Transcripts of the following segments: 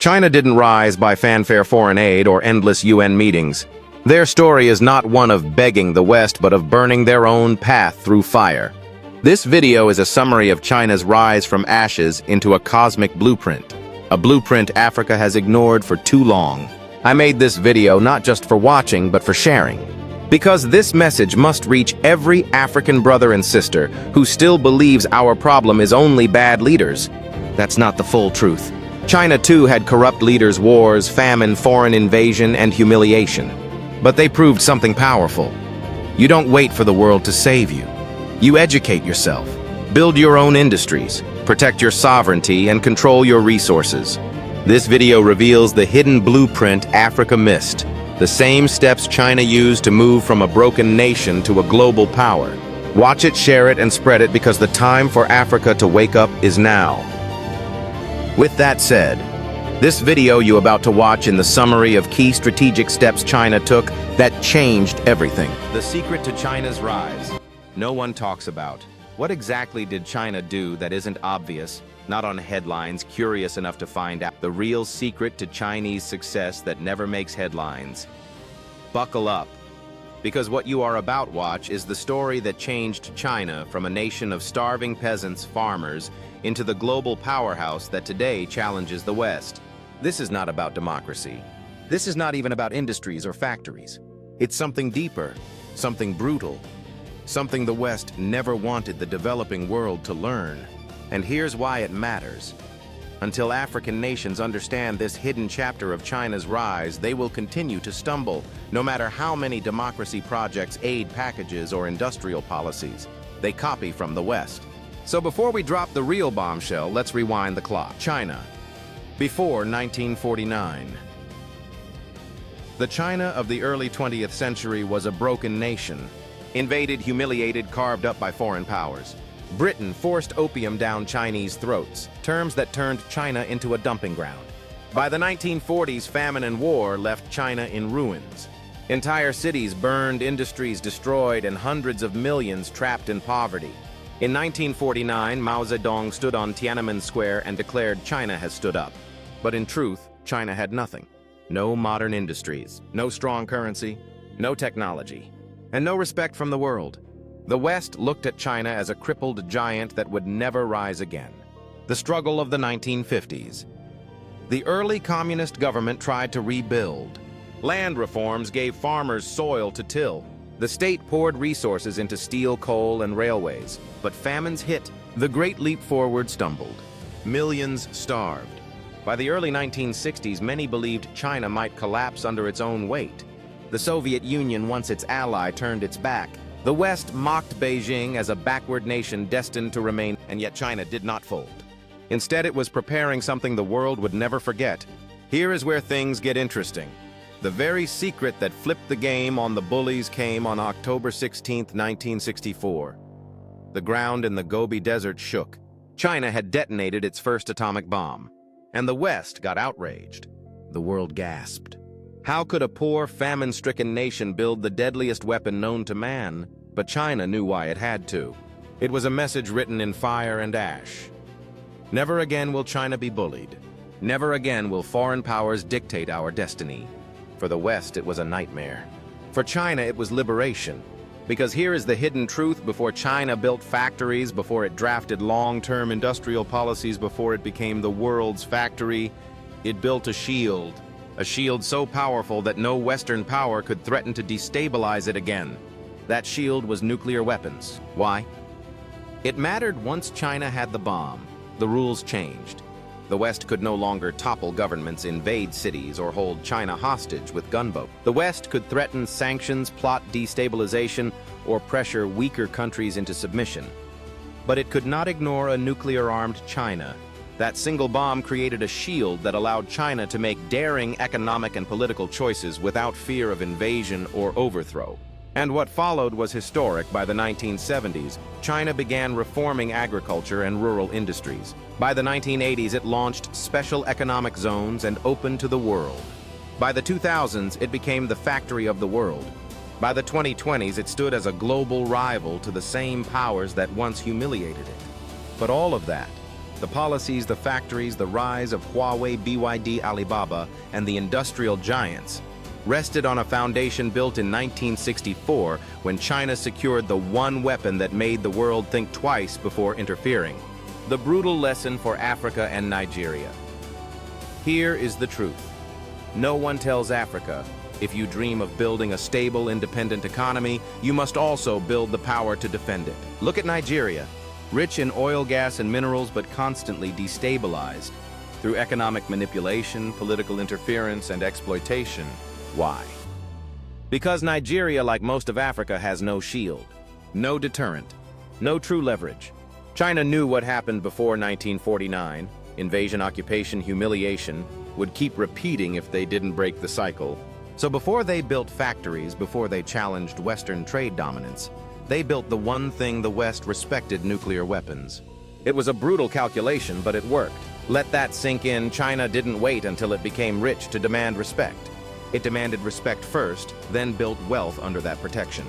China didn't rise by fanfare foreign aid or endless UN meetings. Their story is not one of begging the West, but of burning their own path through fire. This video is a summary of China's rise from ashes into a cosmic blueprint, a blueprint Africa has ignored for too long. I made this video not just for watching, but for sharing. Because this message must reach every African brother and sister who still believes our problem is only bad leaders. That's not the full truth. China too had corrupt leaders, wars, famine, foreign invasion, and humiliation. But they proved something powerful. You don't wait for the world to save you. You educate yourself, build your own industries, protect your sovereignty, and control your resources. This video reveals the hidden blueprint Africa missed, the same steps China used to move from a broken nation to a global power. Watch it, share it, and spread it, because the time for Africa to wake up is now. With that said, this video you're about to watch is the summary of key strategic steps China took that changed everything. The secret to China's rise. No one talks about. What exactly did China do that isn't obvious, not on headlines, curious enough to find out? The real secret to Chinese success that never makes headlines. Buckle up, because what you are about to watch is the story that changed China from a nation of starving peasants, farmers, into the global powerhouse that today challenges the West. This is not about democracy. This is not even about industries or factories. It's something deeper, something brutal, something the West never wanted the developing world to learn. And here's why it matters. Until African nations understand this hidden chapter of China's rise, they will continue to stumble, no matter how many democracy projects, aid packages, or industrial policies they copy from the West. So before we drop the real bombshell, let's rewind the clock. China, before 1949. The China of the early 20th century was a broken nation, invaded, humiliated, carved up by foreign powers. Britain forced opium down Chinese throats, terms that turned China into a dumping ground. By the 1940s, famine and war left China in ruins. Entire cities burned, industries destroyed, and hundreds of millions trapped in poverty. In 1949, Mao Zedong stood on Tiananmen Square and declared China has stood up. But in truth, China had nothing. No modern industries, no strong currency, no technology, and no respect from the world. The West looked at China as a crippled giant that would never rise again. The struggle of the 1950s. The early communist government tried to rebuild. Land reforms gave farmers soil to till. The state poured resources into steel, coal, and railways. But famines hit. The Great Leap Forward stumbled. Millions starved. By the early 1960s, many believed China might collapse under its own weight. The Soviet Union, once its ally, turned its back. The West mocked Beijing as a backward nation destined to remain, and yet China did not fold. Instead, it was preparing something the world would never forget. Here is where things get interesting. The very secret that flipped the game on the bullies came on October 16, 1964. The ground in the Gobi Desert shook. China had detonated its first atomic bomb, and the West got outraged. The world gasped. How could a poor, famine-stricken nation build the deadliest weapon known to man? But China knew why it had to. It was a message written in fire and ash. Never again will China be bullied. Never again will foreign powers dictate our destiny. For the West, it was a nightmare. For China, it was liberation. Because here is the hidden truth: before China built factories, before it drafted long-term industrial policies, before it became the world's factory, it built a shield. A shield so powerful that no Western power could threaten to destabilize it again. That shield was nuclear weapons. Why? It mattered once China had the bomb. The rules changed. The West could no longer topple governments, invade cities, or hold China hostage with gunboats. The West could threaten sanctions, plot destabilization, or pressure weaker countries into submission. But it could not ignore a nuclear-armed China. That single bomb created a shield that allowed China to make daring economic and political choices without fear of invasion or overthrow. And what followed was historic. By the 1970s, China began reforming agriculture and rural industries. By the 1980s, it launched special economic zones and opened to the world. By the 2000s, it became the factory of the world. By the 2020s, it stood as a global rival to the same powers that once humiliated it. But all of that, The policies, the factories, the rise of Huawei, BYD, Alibaba, and the industrial giants rested on a foundation built in 1964 when China secured the one weapon that made the world think twice before interfering. The brutal lesson for Africa and Nigeria. Here is the truth. No one tells Africa, if you dream of building a stable, independent economy, you must also build the power to defend it. Look at Nigeria, rich in oil, gas, and minerals, but constantly destabilized through economic manipulation, political interference, and exploitation. Why? Because Nigeria, like most of Africa, has no shield, no deterrent, no true leverage. China knew what happened before 1949. Invasion, occupation, humiliation would keep repeating if they didn't break the cycle. So before they built factories, before they challenged Western trade dominance, they built the one thing the West respected: nuclear weapons. It was a brutal calculation, but it worked. Let that sink in. China didn't wait until it became rich to demand respect. It demanded respect first, then built wealth under that protection.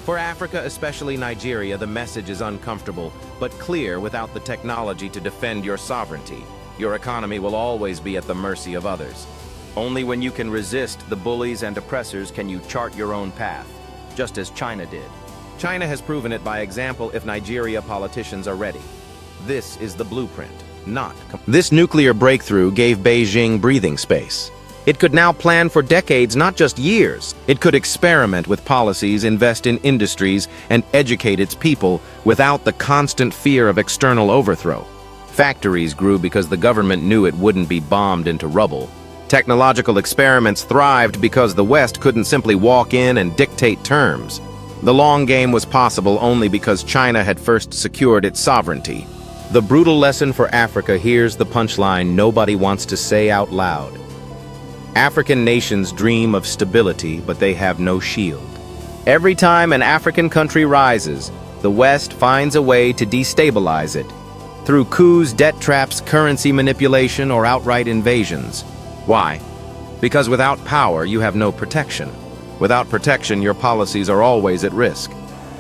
For Africa, especially Nigeria, the message is uncomfortable, but clear. Without the technology to defend your sovereignty, your economy will always be at the mercy of others. Only when you can resist the bullies and oppressors can you chart your own path, just as China did. China has proven it by example. If Nigeria politicians are ready, this is the blueprint, not. This nuclear breakthrough gave Beijing breathing space. It could now plan for decades, not just years. It could experiment with policies, invest in industries, and educate its people without the constant fear of external overthrow. Factories grew because the government knew it wouldn't be bombed into rubble. Technological experiments thrived because the West couldn't simply walk in and dictate terms. The long game was possible only because China had first secured its sovereignty. The brutal lesson for Africa. Here's the punchline nobody wants to say out loud. African nations dream of stability, but they have no shield. Every time an African country rises, the West finds a way to destabilize it, through coups, debt traps, currency manipulation, or outright invasions. Why? Because without power, you have no protection. Without protection, your policies are always at risk.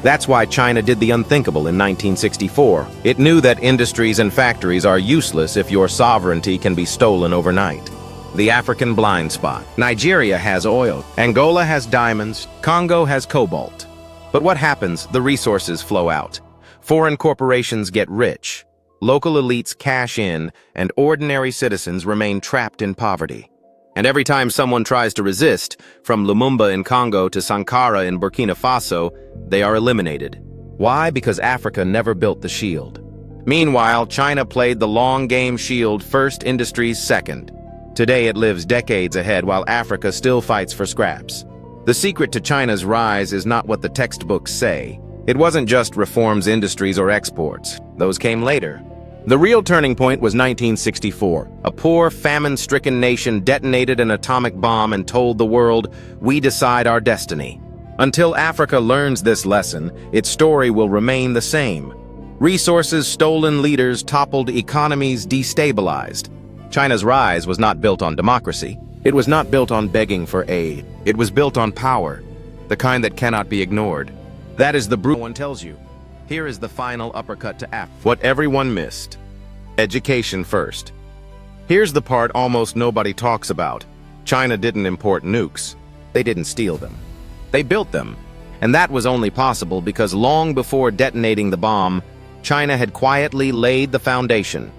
That's why China did the unthinkable in 1964. It knew that industries and factories are useless if your sovereignty can be stolen overnight. The African blind spot. Nigeria has oil. Angola has diamonds. Congo has cobalt. But what happens? The resources flow out. Foreign corporations get rich. Local elites cash in, and ordinary citizens remain trapped in poverty. And every time someone tries to resist, from Lumumba in Congo to Sankara in Burkina Faso, they are eliminated. Why? Because Africa never built the shield. Meanwhile, China played the long game: shield first, industries second. Today it lives decades ahead while Africa still fights for scraps. The secret to China's rise is not what the textbooks say. It wasn't just reforms, industries, or exports. Those came later. The real turning point was 1964. A poor, famine-stricken nation detonated an atomic bomb and told the world, "We decide our destiny." Until Africa learns this lesson, its story will remain the same. Resources stolen, leaders toppled, economies destabilized. China's rise was not built on democracy. It was not built on begging for aid. It was built on power, the kind that cannot be ignored. That is the brutal one tells you. Here is the final uppercut to Africa. What everyone missed. Education first. Here's the part almost nobody talks about. China didn't import nukes. They didn't steal them. They built them. And that was only possible because long before detonating the bomb, China had quietly laid the foundation.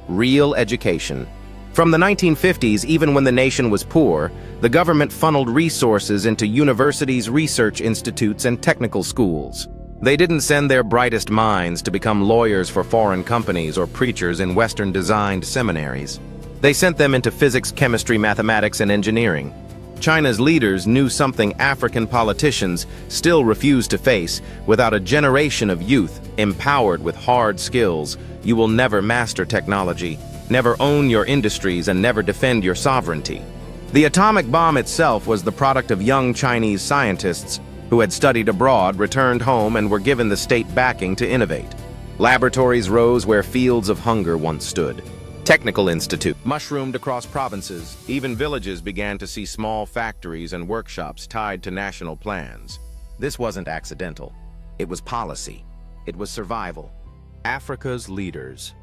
Real education. From the 1950s, even when the nation was poor, the government funneled resources into universities, research institutes, and technical schools. They didn't send their brightest minds to become lawyers for foreign companies or preachers in Western-designed seminaries. They sent them into physics, chemistry, mathematics, and engineering. China's leaders knew something African politicians still refuse to face. Without a generation of youth empowered with hard skills, you will never master technology, never own your industries, and never defend your sovereignty. The atomic bomb itself was the product of young Chinese scientists who had studied abroad, returned home, and were given the state backing to innovate. Laboratories rose where fields of hunger once stood. Technical institute mushroomed across provinces. Even villages began to see small factories and workshops tied to national plans. This wasn't accidental. It was policy. It was survival. Africa's leaders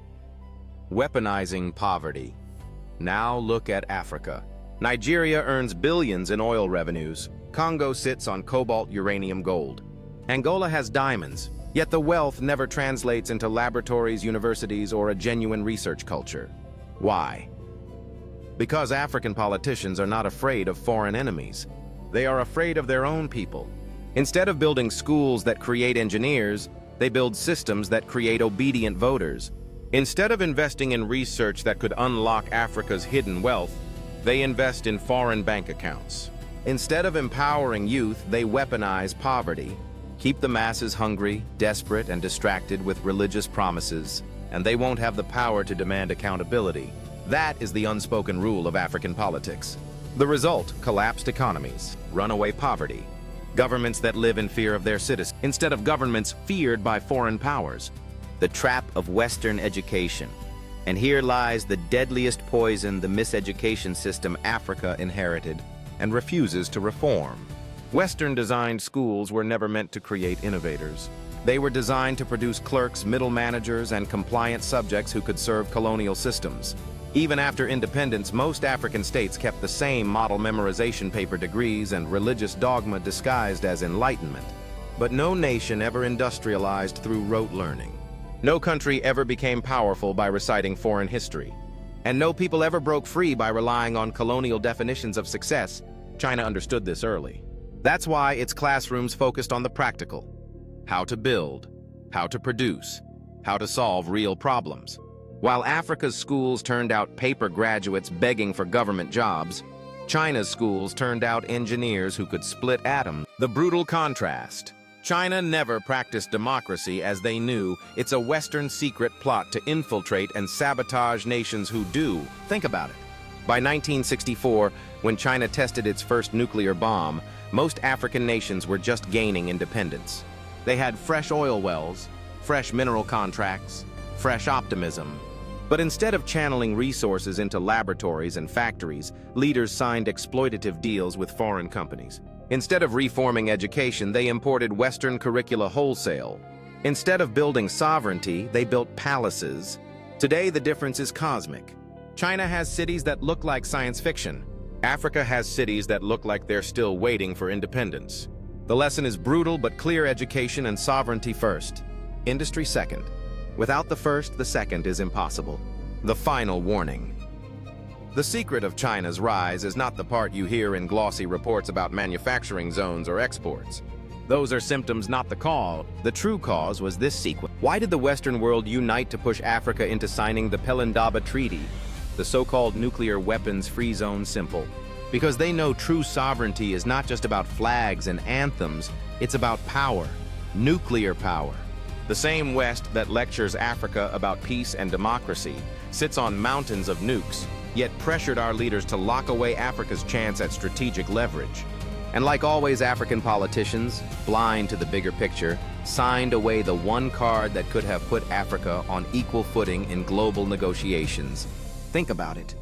Weaponizing poverty. Now look at Africa. Nigeria earns billions in oil revenues. Congo sits on cobalt, uranium, gold. Angola has diamonds, yet the wealth never translates into laboratories, universities, or a genuine research culture. Why? Because African politicians are not afraid of foreign enemies. They are afraid of their own people. Instead of building schools that create engineers, they build systems that create obedient voters. Instead of investing in research that could unlock Africa's hidden wealth, they invest in foreign bank accounts. Instead of empowering youth, they weaponize poverty, keep the masses hungry, desperate, and distracted with religious promises, and they won't have the power to demand accountability. That is the unspoken rule of African politics. The result: collapsed economies, runaway poverty, governments that live in fear of their citizens, instead of governments feared by foreign powers. The trap of Western education. And here lies the deadliest poison the miseducation system Africa inherited and refuses to reform. Western-designed schools were never meant to create innovators. They were designed to produce clerks, middle managers, and compliant subjects who could serve colonial systems. Even after independence, most African states kept the same model memorization paper degrees and religious dogma disguised as enlightenment. But no nation ever industrialized through rote learning. No country ever became powerful by reciting foreign history. And no people ever broke free by relying on colonial definitions of success. China understood this early. That's why its classrooms focused on the practical. How to build, how to produce, how to solve real problems. While Africa's schools turned out paper graduates begging for government jobs, China's schools turned out engineers who could split atoms. The brutal contrast. China never practiced democracy as they knew it's a Western secret plot to infiltrate and sabotage nations who do. Think about it. By 1964, when China tested its first nuclear bomb, most African nations were just gaining independence. They had fresh oil wells, fresh mineral contracts, fresh optimism. But instead of channeling resources into laboratories and factories, leaders signed exploitative deals with foreign companies. Instead of reforming education, they imported Western curricula wholesale. Instead of building sovereignty, they built palaces. Today, the difference is cosmic. China has cities that look like science fiction. Africa has cities that look like they're still waiting for independence. The lesson is brutal but clear: education and sovereignty first, industry second. Without the first, the second is impossible. The final warning. The secret of China's rise is not the part you hear in glossy reports about manufacturing zones or exports. Those are symptoms, not the cause. The true cause was this sequence. Why did the Western world unite to push Africa into signing the Pelindaba Treaty, the so-called nuclear weapons-free zone? Simple. Because they know true sovereignty is not just about flags and anthems, it's about power, nuclear power. The same West that lectures Africa about peace and democracy sits on mountains of nukes, yet pressured our leaders to lock away Africa's chance at strategic leverage. And like always, African politicians, blind to the bigger picture, signed away the one card that could have put Africa on equal footing in global negotiations. Think about it.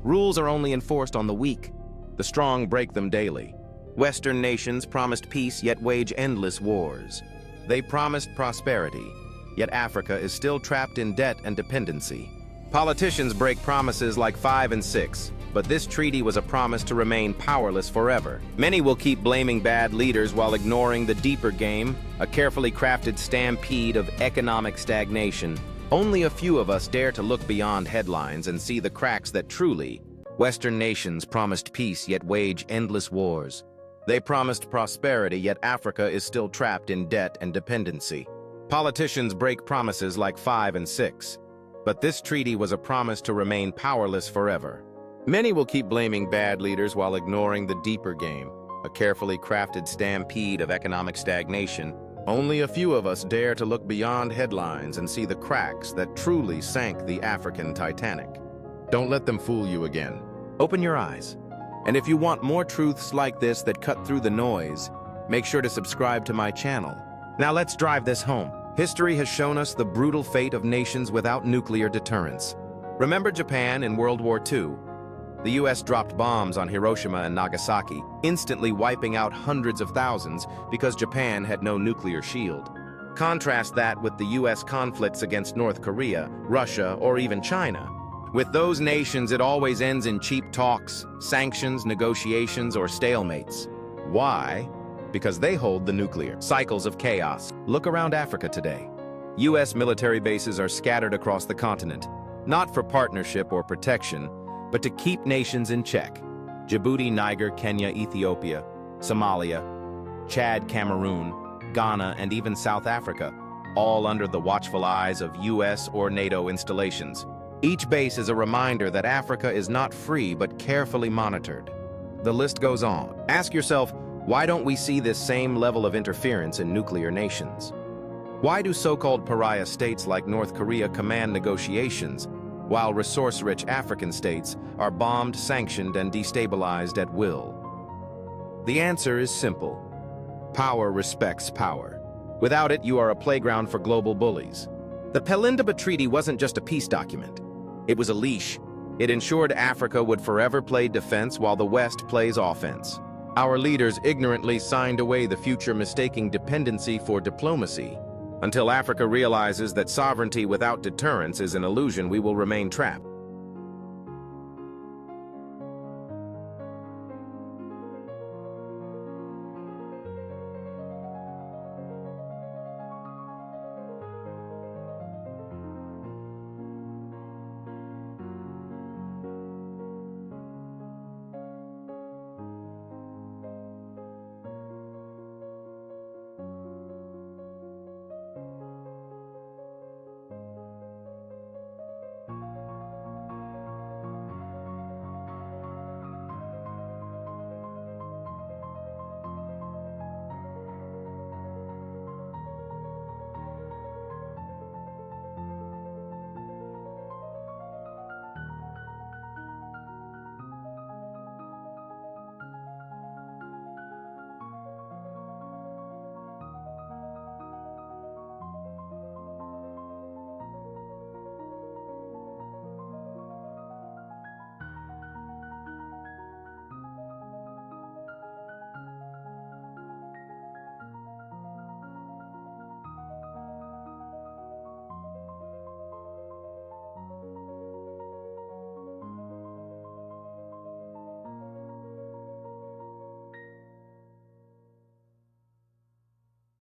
Rules are only enforced on the weak. The strong break them daily. Western nations promised peace yet wage endless wars. They promised prosperity, yet Africa is still trapped in debt and dependency. Politicians break promises like 5 and 6, but this treaty was a promise to remain powerless forever. Many will keep blaming bad leaders while ignoring the deeper game, a carefully crafted stampede of economic stagnation. Only a few of us dare to look beyond headlines and see the cracks that truly. Western nations promised peace yet wage endless wars. They promised prosperity, yet Africa is still trapped in debt and dependency. Politicians break promises like 5 and 6, but this treaty was a promise to remain powerless forever. Many will keep blaming bad leaders while ignoring the deeper game, a carefully crafted stampede of economic stagnation. Only a few of us dare to look beyond headlines and see the cracks that truly sank the African Titanic. Don't let them fool you again. Open your eyes. And if you want more truths like this that cut through the noise, make sure to subscribe to my channel. Now let's drive this home. History has shown us the brutal fate of nations without nuclear deterrence. Remember Japan in World War II? The US dropped bombs on Hiroshima and Nagasaki, instantly wiping out hundreds of thousands because Japan had no nuclear shield. Contrast that with the US conflicts against North Korea, Russia, or even China. With those nations, it always ends in cheap talks, sanctions, negotiations, or stalemates. Why? Because they hold the nuclear cycles of chaos. Look around Africa today. US military bases are scattered across the continent, not for partnership or protection, but to keep nations in check. Djibouti, Niger, Kenya, Ethiopia, Somalia, Chad, Cameroon, Ghana, and even South Africa, all under the watchful eyes of US or NATO installations. Each base is a reminder that Africa is not free but carefully monitored. The list goes on. Ask yourself, why don't we see this same level of interference in nuclear nations? Why do so-called pariah states like North Korea command negotiations, while resource-rich African states are bombed, sanctioned, and destabilized at will? The answer is simple. Power respects power. Without it, you are a playground for global bullies. The Pelindaba Treaty wasn't just a peace document. It was a leash. It ensured Africa would forever play defense while the West plays offense. Our leaders ignorantly signed away the future, mistaking dependency for diplomacy. Until Africa realizes that sovereignty without deterrence is an illusion, we will remain trapped.